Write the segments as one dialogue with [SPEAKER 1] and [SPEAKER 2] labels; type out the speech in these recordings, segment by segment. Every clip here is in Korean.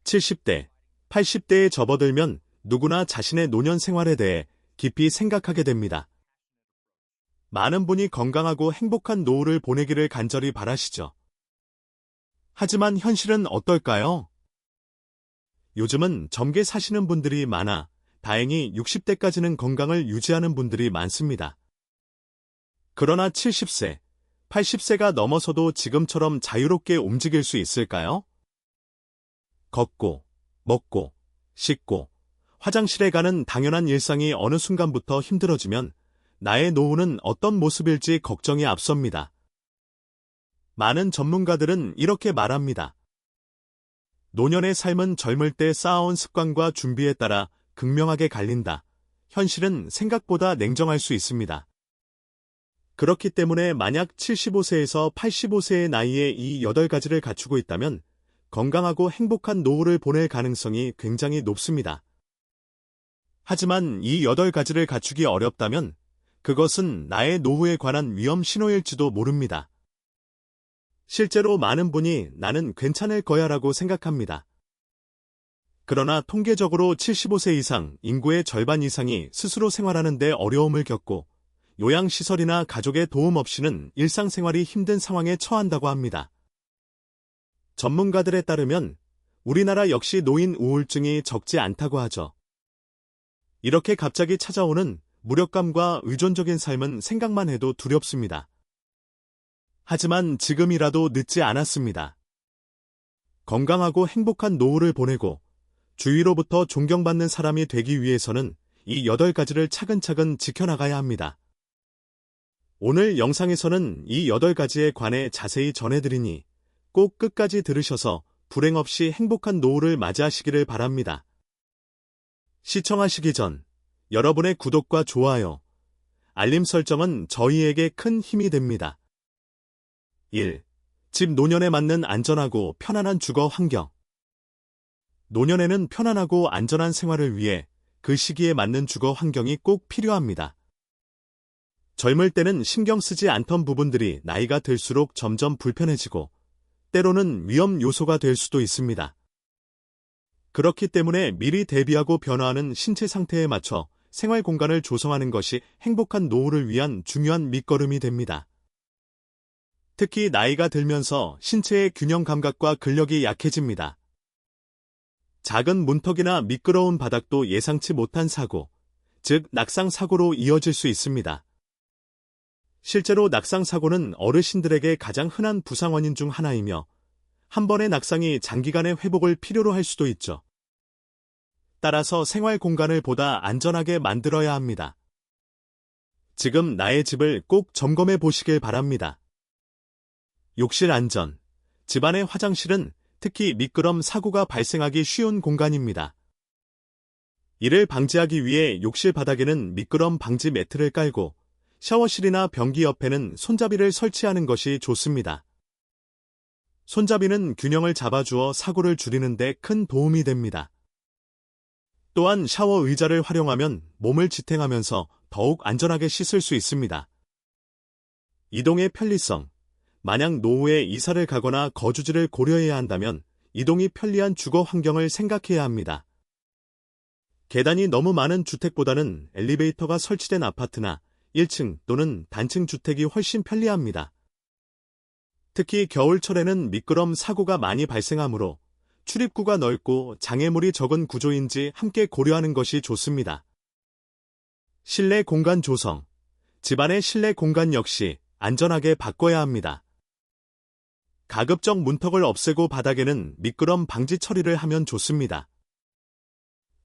[SPEAKER 1] 70대, 80대에 접어들면 누구나 자신의 노년 생활에 대해 깊이 생각하게 됩니다. 많은 분이 건강하고 행복한 노후를 보내기를 간절히 바라시죠. 하지만 현실은 어떨까요? 요즘은 젊게 사시는 분들이 많아 다행히 60대까지는 건강을 유지하는 분들이 많습니다. 그러나 70세, 80세가 넘어서도 지금처럼 자유롭게 움직일 수 있을까요? 걷고, 먹고, 씻고, 화장실에 가는 당연한 일상이 어느 순간부터 힘들어지면 나의 노후는 어떤 모습일지 걱정이 앞섭니다. 많은 전문가들은 이렇게 말합니다. 노년의 삶은 젊을 때 쌓아온 습관과 준비에 따라 극명하게 갈린다. 현실은 생각보다 냉정할 수 있습니다. 그렇기 때문에 만약 75세에서 85세의 나이에 이 8가지를 갖추고 있다면 건강하고 행복한 노후를 보낼 가능성이 굉장히 높습니다. 하지만 이 8가지를 갖추기 어렵다면 그것은 나의 노후에 관한 위험 신호일지도 모릅니다. 실제로 많은 분이 나는 괜찮을 거야라고 생각합니다. 그러나 통계적으로 75세 이상 인구의 절반 이상이 스스로 생활하는 데 어려움을 겪고 요양시설이나 가족의 도움 없이는 일상생활이 힘든 상황에 처한다고 합니다. 전문가들에 따르면 우리나라 역시 노인 우울증이 적지 않다고 하죠. 이렇게 갑자기 찾아오는 무력감과 의존적인 삶은 생각만 해도 두렵습니다. 하지만 지금이라도 늦지 않았습니다. 건강하고 행복한 노후를 보내고 주위로부터 존경받는 사람이 되기 위해서는 이 8가지를 차근차근 지켜나가야 합니다. 오늘 영상에서는 이 8가지에 관해 자세히 전해드리니 꼭 끝까지 들으셔서 불행 없이 행복한 노후를 맞이하시기를 바랍니다. 시청하시기 전 여러분의 구독과 좋아요, 알림 설정은 저희에게 큰 힘이 됩니다. 1. 집 노년에 맞는 안전하고 편안한 주거 환경. 노년에는 편안하고 안전한 생활을 위해 그 시기에 맞는 주거 환경이 꼭 필요합니다. 젊을 때는 신경 쓰지 않던 부분들이 나이가 들수록 점점 불편해지고 때로는 위험 요소가 될 수도 있습니다. 그렇기 때문에 미리 대비하고 변화하는 신체 상태에 맞춰 생활 공간을 조성하는 것이 행복한 노후를 위한 중요한 밑거름이 됩니다. 특히 나이가 들면서 신체의 균형 감각과 근력이 약해집니다. 작은 문턱이나 미끄러운 바닥도 예상치 못한 사고, 즉 낙상 사고로 이어질 수 있습니다. 실제로 낙상 사고는 어르신들에게 가장 흔한 부상 원인 중 하나이며 한 번의 낙상이 장기간의 회복을 필요로 할 수도 있죠. 따라서 생활 공간을 보다 안전하게 만들어야 합니다. 지금 나의 집을 꼭 점검해 보시길 바랍니다. 욕실 안전. 집안의 화장실은 특히 미끄럼 사고가 발생하기 쉬운 공간입니다. 이를 방지하기 위해 욕실 바닥에는 미끄럼 방지 매트를 깔고 샤워실이나 변기 옆에는 손잡이를 설치하는 것이 좋습니다. 손잡이는 균형을 잡아주어 사고를 줄이는 데 큰 도움이 됩니다. 또한 샤워 의자를 활용하면 몸을 지탱하면서 더욱 안전하게 씻을 수 있습니다. 이동의 편리성. 만약 노후에 이사를 가거나 거주지를 고려해야 한다면 이동이 편리한 주거 환경을 생각해야 합니다. 계단이 너무 많은 주택보다는 엘리베이터가 설치된 아파트나 1층 또는 단층 주택이 훨씬 편리합니다. 특히 겨울철에는 미끄럼 사고가 많이 발생하므로 출입구가 넓고 장애물이 적은 구조인지 함께 고려하는 것이 좋습니다. 실내 공간 조성. 집안의 실내 공간 역시 안전하게 바꿔야 합니다. 가급적 문턱을 없애고 바닥에는 미끄럼 방지 처리를 하면 좋습니다.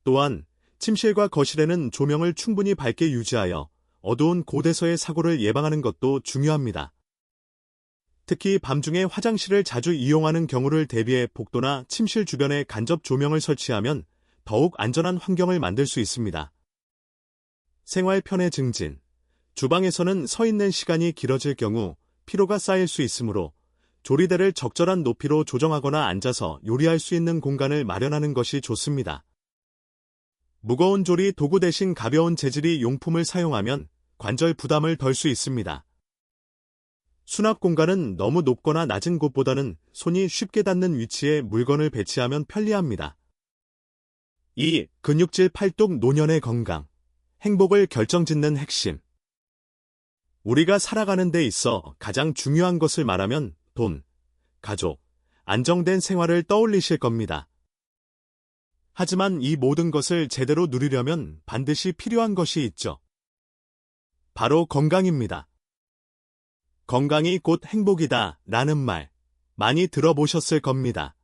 [SPEAKER 1] 또한 침실과 거실에는 조명을 충분히 밝게 유지하여 어두운 곳에서의 사고를 예방하는 것도 중요합니다. 특히 밤중에 화장실을 자주 이용하는 경우를 대비해 복도나 침실 주변에 간접 조명을 설치하면 더욱 안전한 환경을 만들 수 있습니다. 생활 편의 증진. 주방에서는 서 있는 시간이 길어질 경우 피로가 쌓일 수 있으므로 조리대를 적절한 높이로 조정하거나 앉아서 요리할 수 있는 공간을 마련하는 것이 좋습니다. 무거운 조리 도구 대신 가벼운 재질의 용품을 사용하면 관절 부담을 덜 수 있습니다. 수납 공간은 너무 높거나 낮은 곳보다는 손이 쉽게 닿는 위치에 물건을 배치하면 편리합니다. 2. 근육질 팔뚝 노년의 건강. 행복을 결정짓는 핵심. 우리가 살아가는 데 있어 가장 중요한 것을 말하면 돈, 가족, 안정된 생활을 떠올리실 겁니다. 하지만 이 모든 것을 제대로 누리려면 반드시 필요한 것이 있죠. 바로 건강입니다. 건강이 곧 행복이다 라는 말 많이 들어보셨을 겁니다.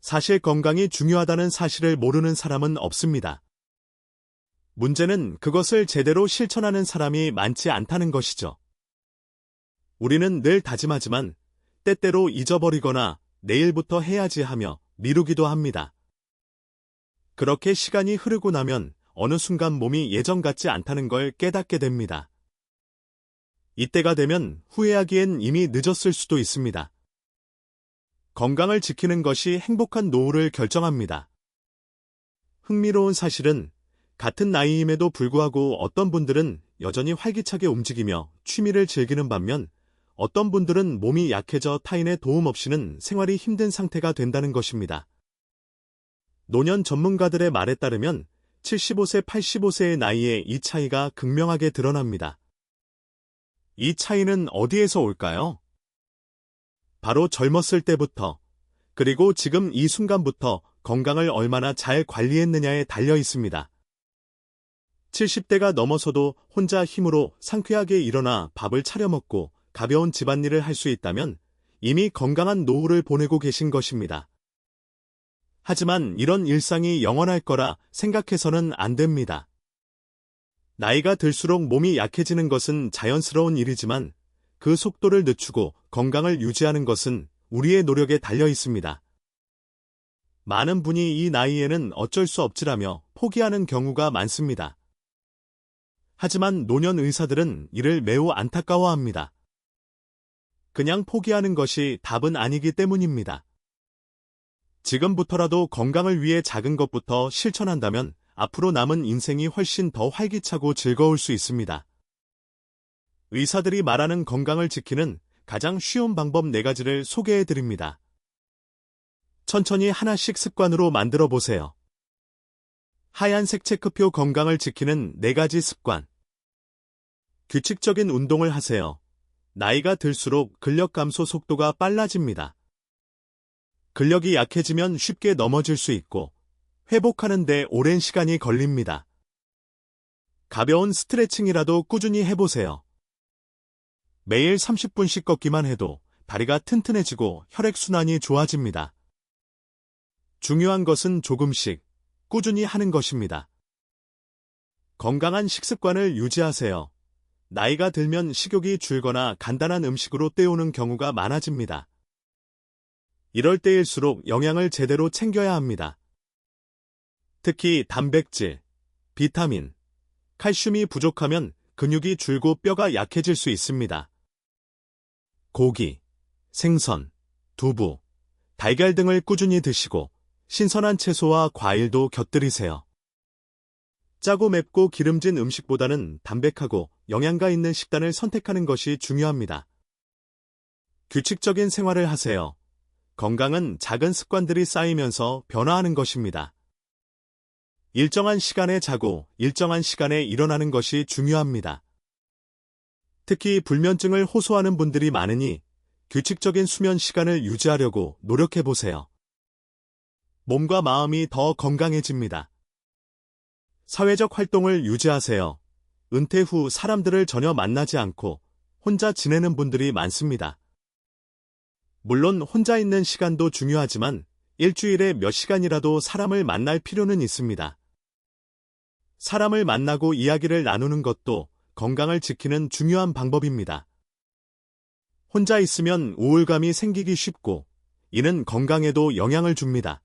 [SPEAKER 1] 사실 건강이 중요하다는 사실을 모르는 사람은 없습니다. 문제는 그것을 제대로 실천하는 사람이 많지 않다는 것이죠. 우리는 늘 다짐하지만 때때로 잊어버리거나 내일부터 해야지 하며 미루기도 합니다. 그렇게 시간이 흐르고 나면 어느 순간 몸이 예전 같지 않다는 걸 깨닫게 됩니다. 이때가 되면 후회하기엔 이미 늦었을 수도 있습니다. 건강을 지키는 것이 행복한 노후를 결정합니다. 흥미로운 사실은 같은 나이임에도 불구하고 어떤 분들은 여전히 활기차게 움직이며 취미를 즐기는 반면 어떤 분들은 몸이 약해져 타인의 도움 없이는 생활이 힘든 상태가 된다는 것입니다. 노년 전문가들의 말에 따르면 75세, 85세의 나이에 이 차이가 극명하게 드러납니다. 이 차이는 어디에서 올까요? 바로 젊었을 때부터, 그리고 지금 이 순간부터 건강을 얼마나 잘 관리했느냐에 달려 있습니다. 70대가 넘어서도 혼자 힘으로 상쾌하게 일어나 밥을 차려 먹고 가벼운 집안일을 할 수 있다면 이미 건강한 노후를 보내고 계신 것입니다. 하지만 이런 일상이 영원할 거라 생각해서는 안 됩니다. 나이가 들수록 몸이 약해지는 것은 자연스러운 일이지만 그 속도를 늦추고 건강을 유지하는 것은 우리의 노력에 달려 있습니다. 많은 분이 이 나이에는 어쩔 수 없지라며 포기하는 경우가 많습니다. 하지만 노년 의사들은 이를 매우 안타까워합니다. 그냥 포기하는 것이 답은 아니기 때문입니다. 지금부터라도 건강을 위해 작은 것부터 실천한다면 앞으로 남은 인생이 훨씬 더 활기차고 즐거울 수 있습니다. 의사들이 말하는 건강을 지키는 가장 쉬운 방법 4가지를 소개해드립니다. 천천히 하나씩 습관으로 만들어 보세요. 하얀색 체크표 건강을 지키는 4가지 습관. 규칙적인 운동을 하세요. 나이가 들수록 근력 감소 속도가 빨라집니다. 근력이 약해지면 쉽게 넘어질 수 있고 회복하는 데 오랜 시간이 걸립니다. 가벼운 스트레칭이라도 꾸준히 해보세요. 매일 30분씩 걷기만 해도 다리가 튼튼해지고 혈액순환이 좋아집니다. 중요한 것은 조금씩 꾸준히 하는 것입니다. 건강한 식습관을 유지하세요. 나이가 들면 식욕이 줄거나 간단한 음식으로 때우는 경우가 많아집니다. 이럴 때일수록 영양을 제대로 챙겨야 합니다. 특히 단백질, 비타민, 칼슘이 부족하면 근육이 줄고 뼈가 약해질 수 있습니다. 고기, 생선, 두부, 달걀 등을 꾸준히 드시고 신선한 채소와 과일도 곁들이세요. 짜고 맵고 기름진 음식보다는 담백하고 영양가 있는 식단을 선택하는 것이 중요합니다. 규칙적인 생활을 하세요. 건강은 작은 습관들이 쌓이면서 변화하는 것입니다. 일정한 시간에 자고 일정한 시간에 일어나는 것이 중요합니다. 특히 불면증을 호소하는 분들이 많으니 규칙적인 수면 시간을 유지하려고 노력해보세요. 몸과 마음이 더 건강해집니다. 사회적 활동을 유지하세요. 은퇴 후 사람들을 전혀 만나지 않고 혼자 지내는 분들이 많습니다. 물론 혼자 있는 시간도 중요하지만 일주일에 몇 시간이라도 사람을 만날 필요는 있습니다. 사람을 만나고 이야기를 나누는 것도 건강을 지키는 중요한 방법입니다. 혼자 있으면 우울감이 생기기 쉽고 이는 건강에도 영향을 줍니다.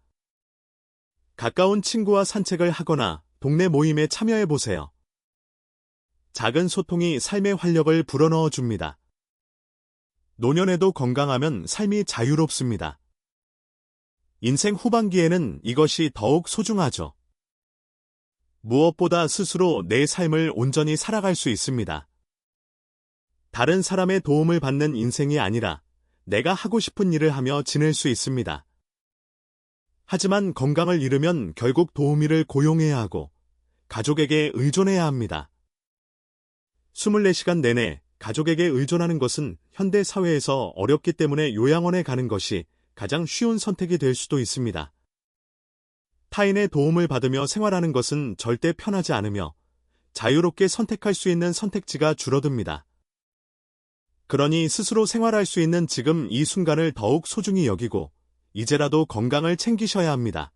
[SPEAKER 1] 가까운 친구와 산책을 하거나 동네 모임에 참여해보세요. 작은 소통이 삶의 활력을 불어넣어 줍니다. 노년에도 건강하면 삶이 자유롭습니다. 인생 후반기에는 이것이 더욱 소중하죠. 무엇보다 스스로 내 삶을 온전히 살아갈 수 있습니다. 다른 사람의 도움을 받는 인생이 아니라 내가 하고 싶은 일을 하며 지낼 수 있습니다. 하지만 건강을 잃으면 결국 도우미를 고용해야 하고 가족에게 의존해야 합니다. 24시간 내내 가족에게 의존하는 것은 현대 사회에서 어렵기 때문에 요양원에 가는 것이 가장 쉬운 선택이 될 수도 있습니다. 타인의 도움을 받으며 생활하는 것은 절대 편하지 않으며 자유롭게 선택할 수 있는 선택지가 줄어듭니다. 그러니 스스로 생활할 수 있는 지금 이 순간을 더욱 소중히 여기고 이제라도 건강을 챙기셔야 합니다.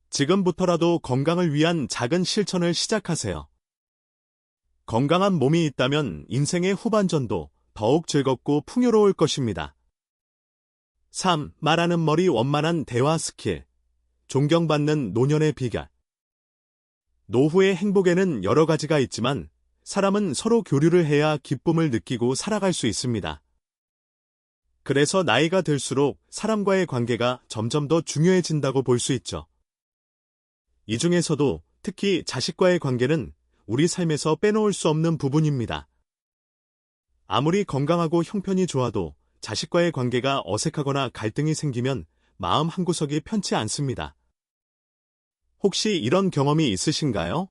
[SPEAKER 1] 지금부터라도 건강을 위한 작은 실천을 시작하세요. 건강한 몸이 있다면 인생의 후반전도 더욱 즐겁고 풍요로울 것입니다. 3. 말하는 머리 원만한 대화 스킬. 존경받는 노년의 비결. 노후의 행복에는 여러 가지가 있지만 사람은 서로 교류를 해야 기쁨을 느끼고 살아갈 수 있습니다. 그래서 나이가 들수록 사람과의 관계가 점점 더 중요해진다고 볼 수 있죠. 이 중에서도 특히 자식과의 관계는 우리 삶에서 빼놓을 수 없는 부분입니다. 아무리 건강하고 형편이 좋아도 자식과의 관계가 어색하거나 갈등이 생기면 마음 한구석이 편치 않습니다. 혹시 이런 경험이 있으신가요?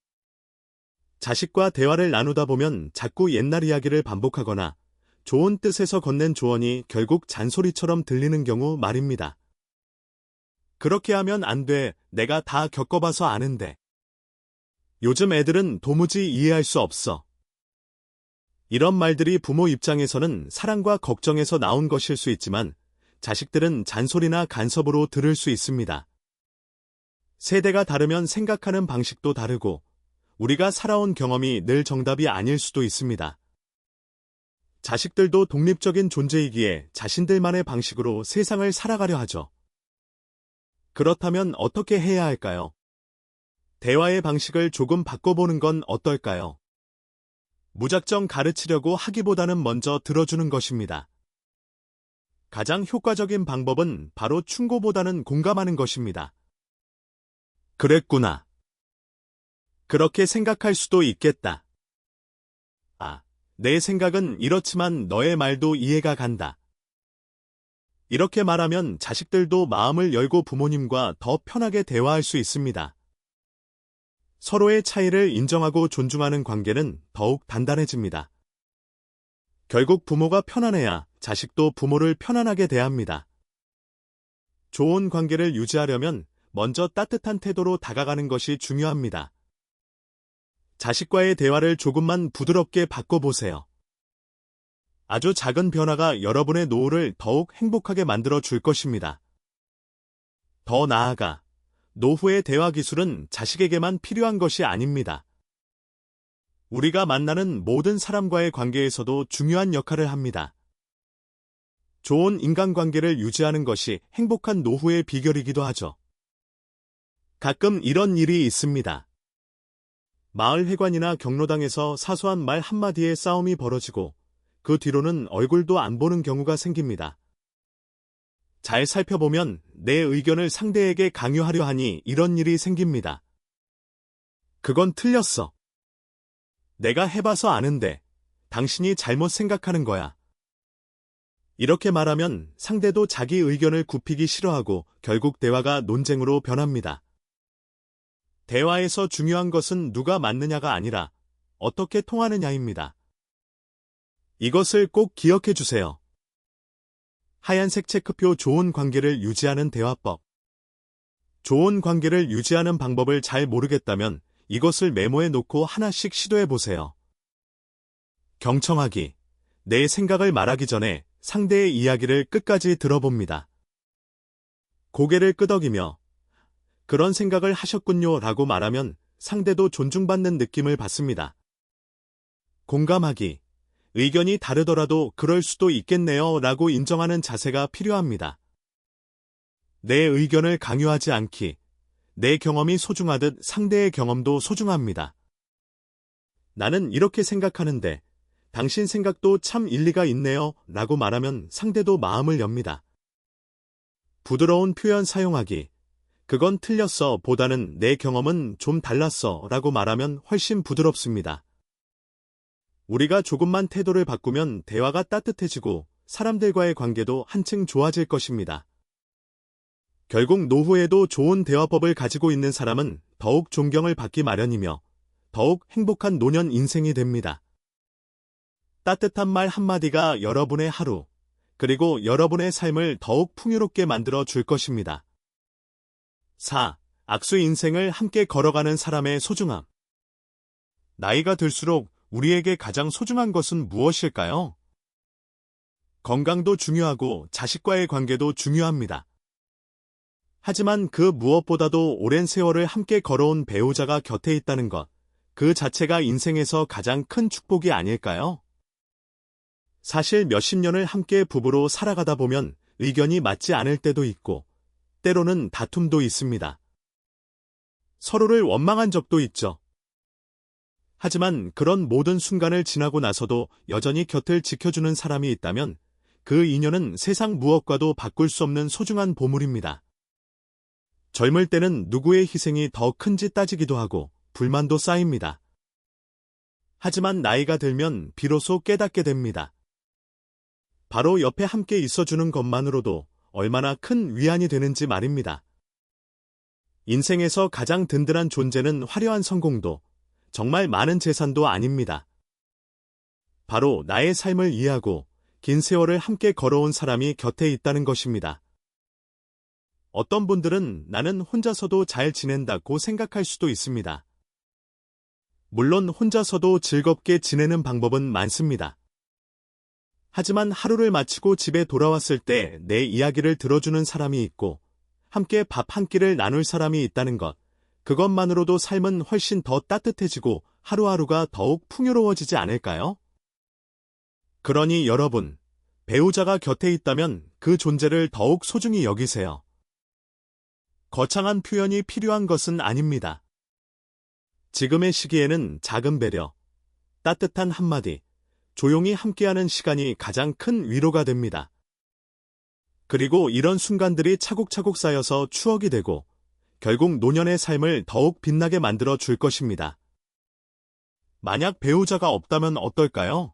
[SPEAKER 1] 자식과 대화를 나누다 보면 자꾸 옛날 이야기를 반복하거나 좋은 뜻에서 건넨 조언이 결국 잔소리처럼 들리는 경우 말입니다. 그렇게 하면 안 돼. 내가 다 겪어봐서 아는데. 요즘 애들은 도무지 이해할 수 없어. 이런 말들이 부모 입장에서는 사랑과 걱정에서 나온 것일 수 있지만 자식들은 잔소리나 간섭으로 들을 수 있습니다. 세대가 다르면 생각하는 방식도 다르고 우리가 살아온 경험이 늘 정답이 아닐 수도 있습니다. 자식들도 독립적인 존재이기에 자신들만의 방식으로 세상을 살아가려 하죠. 그렇다면 어떻게 해야 할까요? 대화의 방식을 조금 바꿔보는 건 어떨까요? 무작정 가르치려고 하기보다는 먼저 들어주는 것입니다. 가장 효과적인 방법은 바로 충고보다는 공감하는 것입니다. 그랬구나. 그렇게 생각할 수도 있겠다. 아, 내 생각은 이렇지만 너의 말도 이해가 간다. 이렇게 말하면 자식들도 마음을 열고 부모님과 더 편하게 대화할 수 있습니다. 서로의 차이를 인정하고 존중하는 관계는 더욱 단단해집니다. 결국 부모가 편안해야 자식도 부모를 편안하게 대합니다. 좋은 관계를 유지하려면 먼저 따뜻한 태도로 다가가는 것이 중요합니다. 자식과의 대화를 조금만 부드럽게 바꿔보세요. 아주 작은 변화가 여러분의 노후를 더욱 행복하게 만들어 줄 것입니다. 더 나아가 노후의 대화 기술은 자식에게만 필요한 것이 아닙니다. 우리가 만나는 모든 사람과의 관계에서도 중요한 역할을 합니다. 좋은 인간관계를 유지하는 것이 행복한 노후의 비결이기도 하죠. 가끔 이런 일이 있습니다. 마을 회관이나 경로당에서 사소한 말 한마디에 싸움이 벌어지고 그 뒤로는 얼굴도 안 보는 경우가 생깁니다. 잘 살펴보면 내 의견을 상대에게 강요하려 하니 이런 일이 생깁니다. 그건 틀렸어. 내가 해봐서 아는데 당신이 잘못 생각하는 거야. 이렇게 말하면 상대도 자기 의견을 굽히기 싫어하고 결국 대화가 논쟁으로 변합니다. 대화에서 중요한 것은 누가 맞느냐가 아니라 어떻게 통하느냐입니다. 이것을 꼭 기억해 주세요. 하얀색 체크표 좋은 관계를 유지하는 대화법. 좋은 관계를 유지하는 방법을 잘 모르겠다면 이것을 메모해 놓고 하나씩 시도해 보세요. 경청하기. 내 생각을 말하기 전에 상대의 이야기를 끝까지 들어봅니다. 고개를 끄덕이며 그런 생각을 하셨군요 라고 말하면 상대도 존중받는 느낌을 받습니다. 공감하기. 의견이 다르더라도 그럴 수도 있겠네요 라고 인정하는 자세가 필요합니다. 내 의견을 강요하지 않기. 내 경험이 소중하듯 상대의 경험도 소중합니다. 나는 이렇게 생각하는데 당신 생각도 참 일리가 있네요 라고 말하면 상대도 마음을 엽니다. 부드러운 표현 사용하기. 그건 틀렸어 보다는 내 경험은 좀 달랐어 라고 말하면 훨씬 부드럽습니다. 우리가 조금만 태도를 바꾸면 대화가 따뜻해지고 사람들과의 관계도 한층 좋아질 것입니다. 결국 노후에도 좋은 대화법을 가지고 있는 사람은 더욱 존경을 받기 마련이며 더욱 행복한 노년 인생이 됩니다. 따뜻한 말 한마디가 여러분의 하루, 그리고 여러분의 삶을 더욱 풍요롭게 만들어 줄 것입니다. 4. 악수 인생을 함께 걸어가는 사람의 소중함. 나이가 들수록 우리에게 가장 소중한 것은 무엇일까요? 건강도 중요하고 자식과의 관계도 중요합니다. 하지만 그 무엇보다도 오랜 세월을 함께 걸어온 배우자가 곁에 있다는 것, 그 자체가 인생에서 가장 큰 축복이 아닐까요? 사실 몇십 년을 함께 부부로 살아가다 보면 의견이 맞지 않을 때도 있고, 때로는 다툼도 있습니다. 서로를 원망한 적도 있죠. 하지만 그런 모든 순간을 지나고 나서도 여전히 곁을 지켜주는 사람이 있다면 그 인연은 세상 무엇과도 바꿀 수 없는 소중한 보물입니다. 젊을 때는 누구의 희생이 더 큰지 따지기도 하고 불만도 쌓입니다. 하지만 나이가 들면 비로소 깨닫게 됩니다. 바로 옆에 함께 있어주는 것만으로도 얼마나 큰 위안이 되는지 말입니다. 인생에서 가장 든든한 존재는 화려한 성공도, 정말 많은 재산도 아닙니다. 바로 나의 삶을 이해하고 긴 세월을 함께 걸어온 사람이 곁에 있다는 것입니다. 어떤 분들은 나는 혼자서도 잘 지낸다고 생각할 수도 있습니다. 물론 혼자서도 즐겁게 지내는 방법은 많습니다. 하지만 하루를 마치고 집에 돌아왔을 때 내 이야기를 들어주는 사람이 있고 함께 밥 한 끼를 나눌 사람이 있다는 것, 그것만으로도 삶은 훨씬 더 따뜻해지고 하루하루가 더욱 풍요로워지지 않을까요? 그러니 여러분, 배우자가 곁에 있다면 그 존재를 더욱 소중히 여기세요. 거창한 표현이 필요한 것은 아닙니다. 지금의 시기에는 작은 배려, 따뜻한 한마디, 조용히 함께하는 시간이 가장 큰 위로가 됩니다. 그리고 이런 순간들이 차곡차곡 쌓여서 추억이 되고 결국 노년의 삶을 더욱 빛나게 만들어 줄 것입니다. 만약 배우자가 없다면 어떨까요?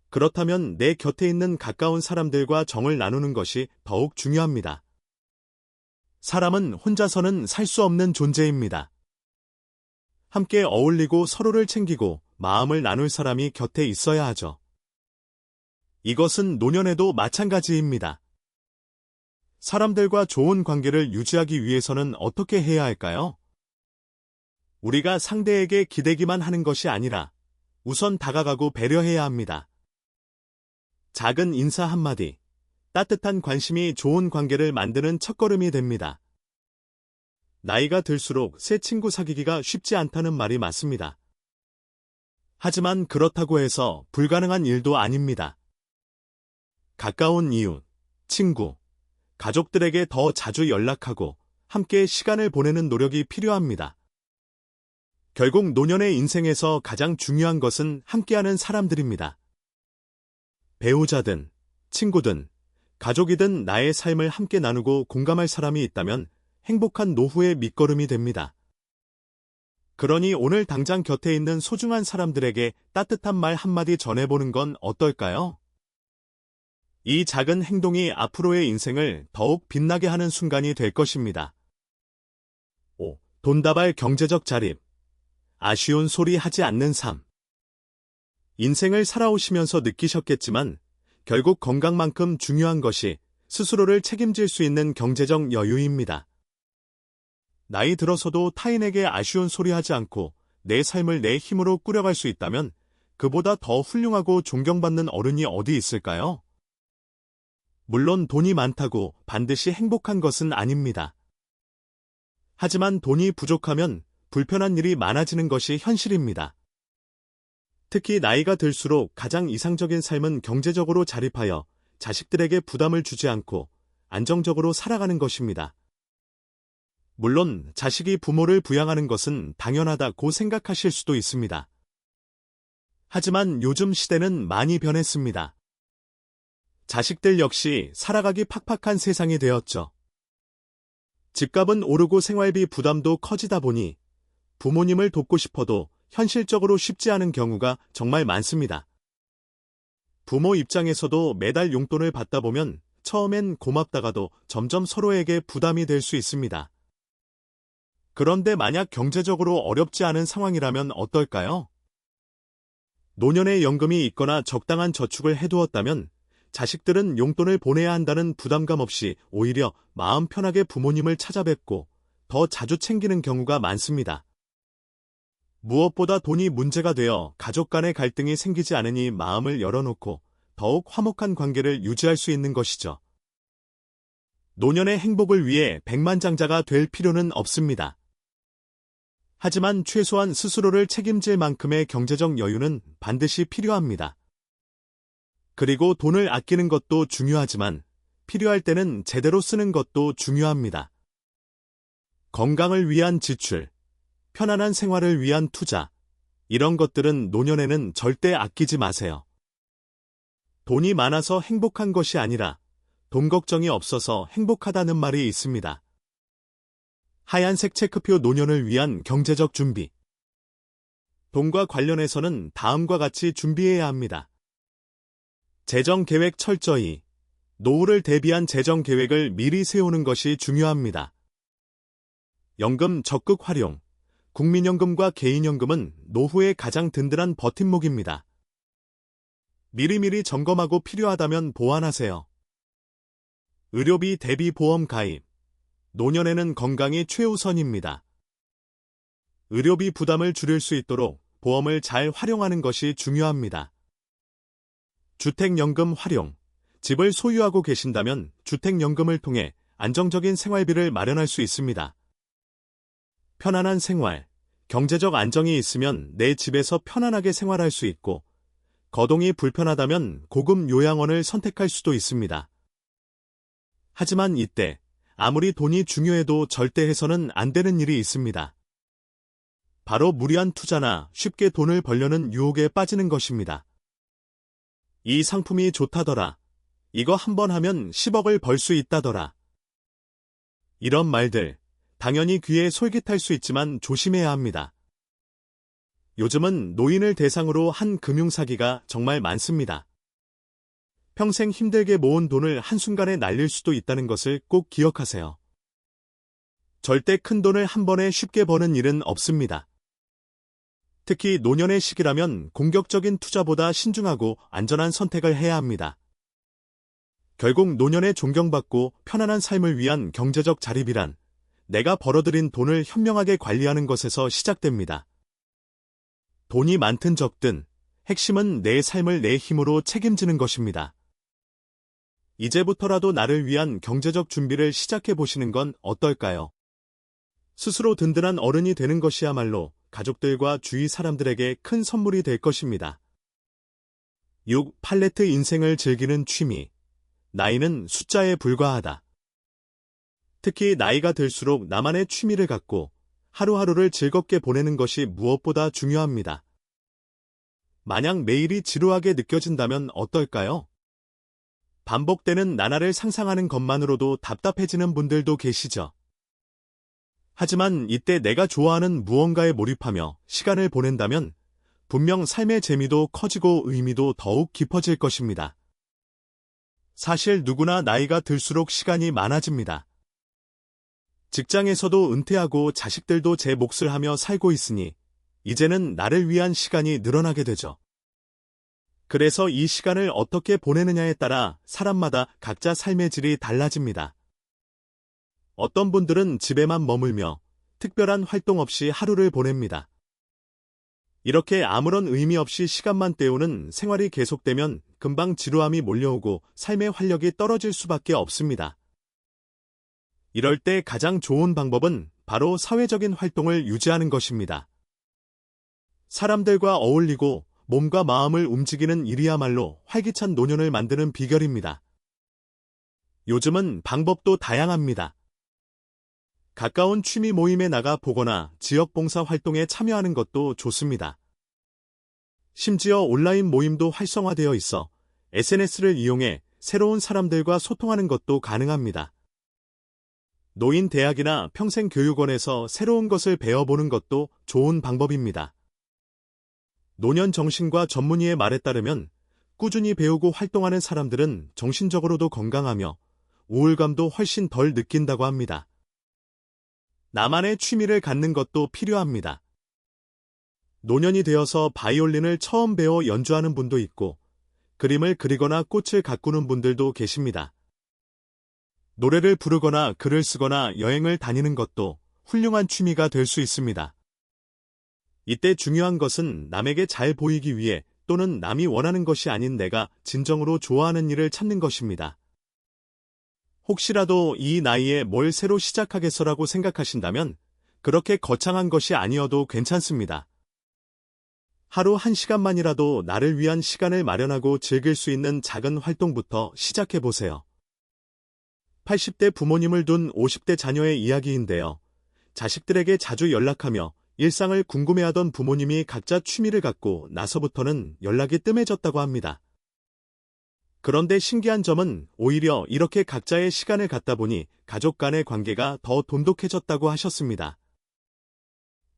[SPEAKER 1] 그렇다면 내 곁에 있는 가까운 사람들과 정을 나누는 것이 더욱 중요합니다. 사람은 혼자서는 살 수 없는 존재입니다. 함께 어울리고 서로를 챙기고 마음을 나눌 사람이 곁에 있어야 하죠. 이것은 노년에도 마찬가지입니다. 사람들과 좋은 관계를 유지하기 위해서는 어떻게 해야 할까요? 우리가 상대에게 기대기만 하는 것이 아니라 우선 다가가고 배려해야 합니다. 작은 인사 한마디, 따뜻한 관심이 좋은 관계를 만드는 첫걸음이 됩니다. 나이가 들수록 새 친구 사귀기가 쉽지 않다는 말이 맞습니다. 하지만 그렇다고 해서 불가능한 일도 아닙니다. 가까운 이웃, 친구, 가족들에게 더 자주 연락하고 함께 시간을 보내는 노력이 필요합니다. 결국 노년의 인생에서 가장 중요한 것은 함께하는 사람들입니다. 배우자든, 친구든, 가족이든 나의 삶을 함께 나누고 공감할 사람이 있다면 행복한 노후의 밑거름이 됩니다. 그러니 오늘 당장 곁에 있는 소중한 사람들에게 따뜻한 말 한마디 전해보는 건 어떨까요? 이 작은 행동이 앞으로의 인생을 더욱 빛나게 하는 순간이 될 것입니다. 5. 돈다발 경제적 자립. 아쉬운 소리 하지 않는 삶. 인생을 살아오시면서 느끼셨겠지만 결국 건강만큼 중요한 것이 스스로를 책임질 수 있는 경제적 여유입니다. 나이 들어서도 타인에게 아쉬운 소리 하지 않고 내 삶을 내 힘으로 꾸려갈 수 있다면 그보다 더 훌륭하고 존경받는 어른이 어디 있을까요? 물론 돈이 많다고 반드시 행복한 것은 아닙니다. 하지만 돈이 부족하면 불편한 일이 많아지는 것이 현실입니다. 특히 나이가 들수록 가장 이상적인 삶은 경제적으로 자립하여 자식들에게 부담을 주지 않고 안정적으로 살아가는 것입니다. 물론 자식이 부모를 부양하는 것은 당연하다고 생각하실 수도 있습니다. 하지만 요즘 시대는 많이 변했습니다. 자식들 역시 살아가기 팍팍한 세상이 되었죠. 집값은 오르고 생활비 부담도 커지다 보니 부모님을 돕고 싶어도 현실적으로 쉽지 않은 경우가 정말 많습니다. 부모 입장에서도 매달 용돈을 받다 보면 처음엔 고맙다가도 점점 서로에게 부담이 될 수 있습니다. 그런데 만약 경제적으로 어렵지 않은 상황이라면 어떨까요? 노년에 연금이 있거나 적당한 저축을 해두었다면 자식들은 용돈을 보내야 한다는 부담감 없이 오히려 마음 편하게 부모님을 찾아뵙고 더 자주 챙기는 경우가 많습니다. 무엇보다 돈이 문제가 되어 가족 간의 갈등이 생기지 않으니 마음을 열어놓고 더욱 화목한 관계를 유지할 수 있는 것이죠. 노년의 행복을 위해 백만장자가 될 필요는 없습니다. 하지만 최소한 스스로를 책임질 만큼의 경제적 여유는 반드시 필요합니다. 그리고 돈을 아끼는 것도 중요하지만 필요할 때는 제대로 쓰는 것도 중요합니다. 건강을 위한 지출, 편안한 생활을 위한 투자, 이런 것들은 노년에는 절대 아끼지 마세요. 돈이 많아서 행복한 것이 아니라 돈 걱정이 없어서 행복하다는 말이 있습니다. 하얀색 체크표 노년을 위한 경제적 준비. 돈과 관련해서는 다음과 같이 준비해야 합니다. 재정 계획 철저히. 노후를 대비한 재정 계획을 미리 세우는 것이 중요합니다. 연금 적극 활용. 국민연금과 개인연금은 노후의 가장 든든한 버팀목입니다. 미리미리 점검하고 필요하다면 보완하세요. 의료비 대비 보험 가입. 노년에는 건강이 최우선입니다. 의료비 부담을 줄일 수 있도록 보험을 잘 활용하는 것이 중요합니다. 주택연금 활용. 집을 소유하고 계신다면 주택연금을 통해 안정적인 생활비를 마련할 수 있습니다. 편안한 생활. 경제적 안정이 있으면 내 집에서 편안하게 생활할 수 있고, 거동이 불편하다면 고급 요양원을 선택할 수도 있습니다. 하지만 이때 아무리 돈이 중요해도 절대 해서는 안 되는 일이 있습니다. 바로 무리한 투자나 쉽게 돈을 벌려는 유혹에 빠지는 것입니다. 이 상품이 좋다더라. 이거 한번 하면 10억을 벌 수 있다더라. 이런 말들, 당연히 귀에 솔깃할 수 있지만 조심해야 합니다. 요즘은 노인을 대상으로 한 금융사기가 정말 많습니다. 평생 힘들게 모은 돈을 한순간에 날릴 수도 있다는 것을 꼭 기억하세요. 절대 큰 돈을 한 번에 쉽게 버는 일은 없습니다. 특히 노년의 시기라면 공격적인 투자보다 신중하고 안전한 선택을 해야 합니다. 결국 노년에 존경받고 편안한 삶을 위한 경제적 자립이란 내가 벌어들인 돈을 현명하게 관리하는 것에서 시작됩니다. 돈이 많든 적든 핵심은 내 삶을 내 힘으로 책임지는 것입니다. 이제부터라도 나를 위한 경제적 준비를 시작해 보시는 건 어떨까요? 스스로 든든한 어른이 되는 것이야말로 가족들과 주위 사람들에게 큰 선물이 될 것입니다. 6. 팔레트 인생을 즐기는 취미. 나이는 숫자에 불과하다. 특히 나이가 들수록 나만의 취미를 갖고 하루하루를 즐겁게 보내는 것이 무엇보다 중요합니다. 만약 매일이 지루하게 느껴진다면 어떨까요? 반복되는 나날을 상상하는 것만으로도 답답해지는 분들도 계시죠. 하지만 이때 내가 좋아하는 무언가에 몰입하며 시간을 보낸다면 분명 삶의 재미도 커지고 의미도 더욱 깊어질 것입니다. 사실 누구나 나이가 들수록 시간이 많아집니다. 직장에서도 은퇴하고 자식들도 제 몫을 하며 살고 있으니 이제는 나를 위한 시간이 늘어나게 되죠. 그래서 이 시간을 어떻게 보내느냐에 따라 사람마다 각자 삶의 질이 달라집니다. 어떤 분들은 집에만 머물며 특별한 활동 없이 하루를 보냅니다. 이렇게 아무런 의미 없이 시간만 때우는 생활이 계속되면 금방 지루함이 몰려오고 삶의 활력이 떨어질 수밖에 없습니다. 이럴 때 가장 좋은 방법은 바로 사회적인 활동을 유지하는 것입니다. 사람들과 어울리고 몸과 마음을 움직이는 일이야말로 활기찬 노년을 만드는 비결입니다. 요즘은 방법도 다양합니다. 가까운 취미 모임에 나가 보거나 지역 봉사 활동에 참여하는 것도 좋습니다. 심지어 온라인 모임도 활성화되어 있어 SNS를 이용해 새로운 사람들과 소통하는 것도 가능합니다. 노인 대학이나 평생교육원에서 새로운 것을 배워보는 것도 좋은 방법입니다. 노년 정신과 전문의의 말에 따르면 꾸준히 배우고 활동하는 사람들은 정신적으로도 건강하며 우울감도 훨씬 덜 느낀다고 합니다. 나만의 취미를 갖는 것도 필요합니다. 노년이 되어서 바이올린을 처음 배워 연주하는 분도 있고 그림을 그리거나 꽃을 가꾸는 분들도 계십니다. 노래를 부르거나 글을 쓰거나 여행을 다니는 것도 훌륭한 취미가 될 수 있습니다. 이때 중요한 것은 남에게 잘 보이기 위해 또는 남이 원하는 것이 아닌 내가 진정으로 좋아하는 일을 찾는 것입니다. 혹시라도 이 나이에 뭘 새로 시작하겠어라고 생각하신다면 그렇게 거창한 것이 아니어도 괜찮습니다. 하루 1시간만이라도 나를 위한 시간을 마련하고 즐길 수 있는 작은 활동부터 시작해보세요. 80대 부모님을 둔 50대 자녀의 이야기인데요. 자식들에게 자주 연락하며 일상을 궁금해하던 부모님이 각자 취미를 갖고 나서부터는 연락이 뜸해졌다고 합니다. 그런데 신기한 점은 오히려 이렇게 각자의 시간을 갖다 보니 가족 간의 관계가 더 돈독해졌다고 하셨습니다.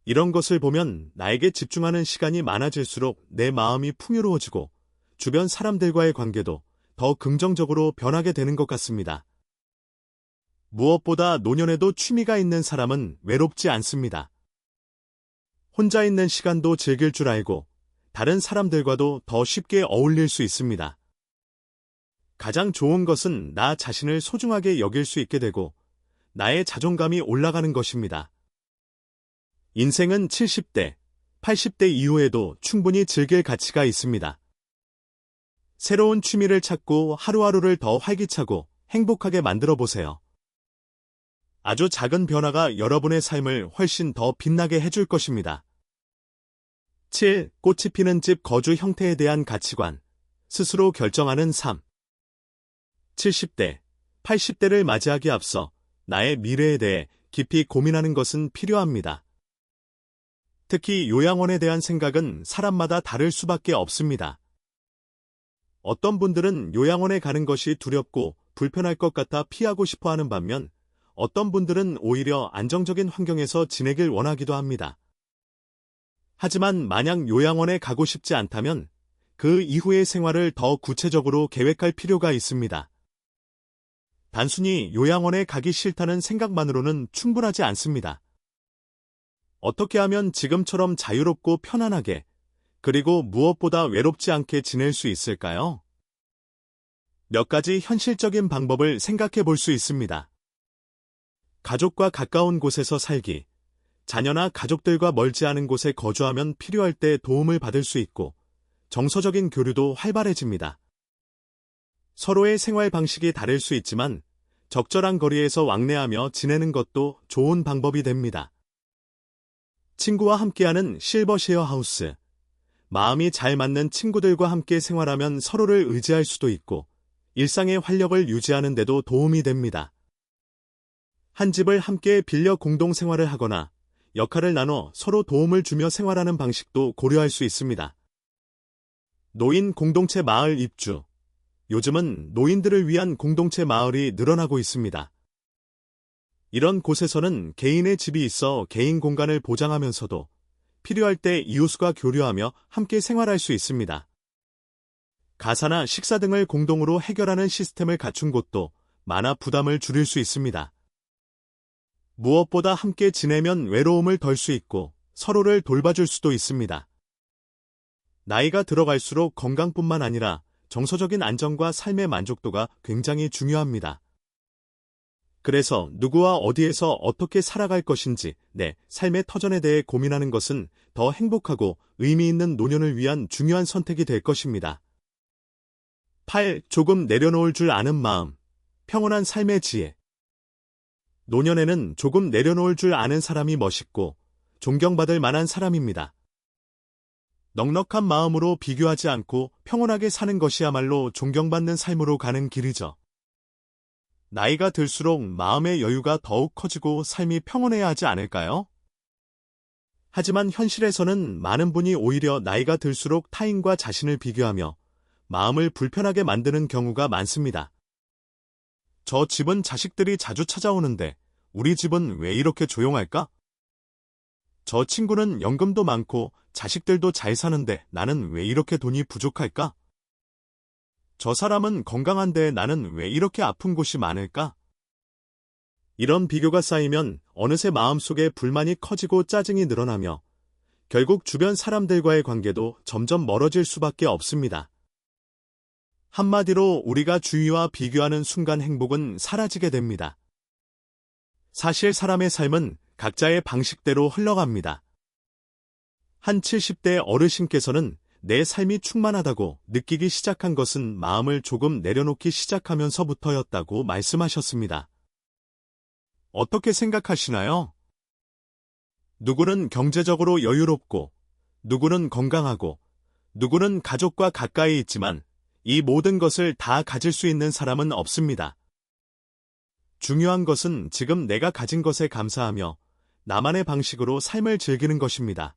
[SPEAKER 1] 이런 것을 보면 나에게 집중하는 시간이 많아질수록 내 마음이 풍요로워지고 주변 사람들과의 관계도 더 긍정적으로 변하게 되는 것 같습니다. 무엇보다 노년에도 취미가 있는 사람은 외롭지 않습니다. 혼자 있는 시간도 즐길 줄 알고 다른 사람들과도 더 쉽게 어울릴 수 있습니다. 가장 좋은 것은 나 자신을 소중하게 여길 수 있게 되고 나의 자존감이 올라가는 것입니다. 인생은 70대, 80대 이후에도 충분히 즐길 가치가 있습니다. 새로운 취미를 찾고 하루하루를 더 활기차고 행복하게 만들어 보세요. 아주 작은 변화가 여러분의 삶을 훨씬 더 빛나게 해줄 것입니다. 7. 꽃이 피는 집 거주 형태에 대한 가치관. 스스로 결정하는 삶. 70대, 80대를 맞이하기 앞서 나의 미래에 대해 깊이 고민하는 것은 필요합니다. 특히 요양원에 대한 생각은 사람마다 다를 수밖에 없습니다. 어떤 분들은 요양원에 가는 것이 두렵고 불편할 것 같아 피하고 싶어 하는 반면 어떤 분들은 오히려 안정적인 환경에서 지내길 원하기도 합니다. 하지만 만약 요양원에 가고 싶지 않다면 그 이후의 생활을 더 구체적으로 계획할 필요가 있습니다. 단순히 요양원에 가기 싫다는 생각만으로는 충분하지 않습니다. 어떻게 하면 지금처럼 자유롭고 편안하게 그리고 무엇보다 외롭지 않게 지낼 수 있을까요? 몇 가지 현실적인 방법을 생각해 볼 수 있습니다. 가족과 가까운 곳에서 살기. 자녀나 가족들과 멀지 않은 곳에 거주하면 필요할 때 도움을 받을 수 있고 정서적인 교류도 활발해집니다. 서로의 생활 방식이 다를 수 있지만 적절한 거리에서 왕래하며 지내는 것도 좋은 방법이 됩니다. 친구와 함께하는 실버 쉐어 하우스. 마음이 잘 맞는 친구들과 함께 생활하면 서로를 의지할 수도 있고 일상의 활력을 유지하는 데도 도움이 됩니다. 한 집을 함께 빌려 공동 생활을 하거나 역할을 나눠 서로 도움을 주며 생활하는 방식도 고려할 수 있습니다. 노인 공동체 마을 입주. 요즘은 노인들을 위한 공동체 마을이 늘어나고 있습니다. 이런 곳에서는 개인의 집이 있어 개인 공간을 보장하면서도 필요할 때 이웃과 교류하며 함께 생활할 수 있습니다. 가사나 식사 등을 공동으로 해결하는 시스템을 갖춘 곳도 많아 부담을 줄일 수 있습니다. 무엇보다 함께 지내면 외로움을 덜 수 있고 서로를 돌봐줄 수도 있습니다. 나이가 들어갈수록 건강뿐만 아니라 정서적인 안정과 삶의 만족도가 굉장히 중요합니다. 그래서 누구와 어디에서 어떻게 살아갈 것인지 내 삶의 터전에 대해 고민하는 것은 더 행복하고 의미 있는 노년을 위한 중요한 선택이 될 것입니다. 8. 조금 내려놓을 줄 아는 마음. 평온한 삶의 지혜. 노년에는 조금 내려놓을 줄 아는 사람이 멋있고 존경받을 만한 사람입니다. 넉넉한 마음으로 비교하지 않고 평온하게 사는 것이야말로 존경받는 삶으로 가는 길이죠. 나이가 들수록 마음의 여유가 더욱 커지고 삶이 평온해야 하지 않을까요? 하지만 현실에서는 많은 분이 오히려 나이가 들수록 타인과 자신을 비교하며 마음을 불편하게 만드는 경우가 많습니다. 저 집은 자식들이 자주 찾아오는데 우리 집은 왜 이렇게 조용할까? 저 친구는 연금도 많고 자식들도 잘 사는데 나는 왜 이렇게 돈이 부족할까? 저 사람은 건강한데 나는 왜 이렇게 아픈 곳이 많을까? 이런 비교가 쌓이면 어느새 마음속에 불만이 커지고 짜증이 늘어나며 결국 주변 사람들과의 관계도 점점 멀어질 수밖에 없습니다. 한마디로 우리가 주위와 비교하는 순간 행복은 사라지게 됩니다. 사실 사람의 삶은 각자의 방식대로 흘러갑니다. 한 70대 어르신께서는 내 삶이 충만하다고 느끼기 시작한 것은 마음을 조금 내려놓기 시작하면서부터였다고 말씀하셨습니다. 어떻게 생각하시나요? 누구는 경제적으로 여유롭고, 누구는 건강하고, 누구는 가족과 가까이 있지만 이 모든 것을 다 가질 수 있는 사람은 없습니다. 중요한 것은 지금 내가 가진 것에 감사하며 나만의 방식으로 삶을 즐기는 것입니다.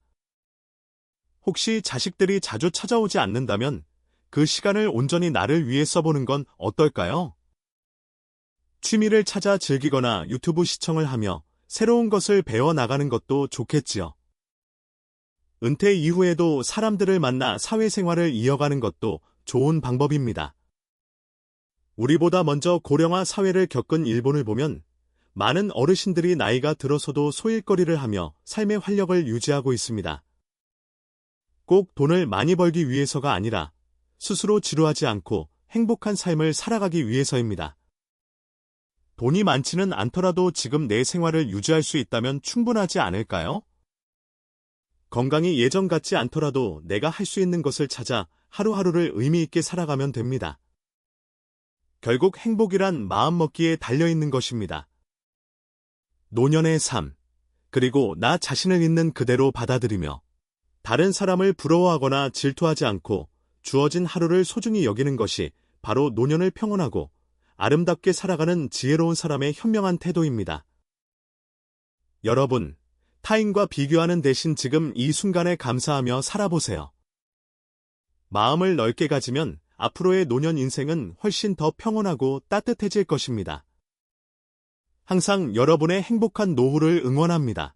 [SPEAKER 1] 혹시 자식들이 자주 찾아오지 않는다면 그 시간을 온전히 나를 위해 써보는 건 어떨까요? 취미를 찾아 즐기거나 유튜브 시청을 하며 새로운 것을 배워나가는 것도 좋겠지요. 은퇴 이후에도 사람들을 만나 사회생활을 이어가는 것도 좋은 방법입니다. 우리보다 먼저 고령화 사회를 겪은 일본을 보면 많은 어르신들이 나이가 들어서도 소일거리를 하며 삶의 활력을 유지하고 있습니다. 꼭 돈을 많이 벌기 위해서가 아니라 스스로 지루하지 않고 행복한 삶을 살아가기 위해서입니다. 돈이 많지는 않더라도 지금 내 생활을 유지할 수 있다면 충분하지 않을까요? 건강이 예전 같지 않더라도 내가 할 수 있는 것을 찾아 하루하루를 의미 있게 살아가면 됩니다. 결국 행복이란 마음먹기에 달려있는 것입니다. 노년의 삶, 그리고 나 자신을 있는 그대로 받아들이며 다른 사람을 부러워하거나 질투하지 않고 주어진 하루를 소중히 여기는 것이 바로 노년을 평온하고 아름답게 살아가는 지혜로운 사람의 현명한 태도입니다. 여러분, 타인과 비교하는 대신 지금 이 순간에 감사하며 살아보세요. 마음을 넓게 가지면 앞으로의 노년 인생은 훨씬 더 평온하고 따뜻해질 것입니다. 항상 여러분의 행복한 노후를 응원합니다.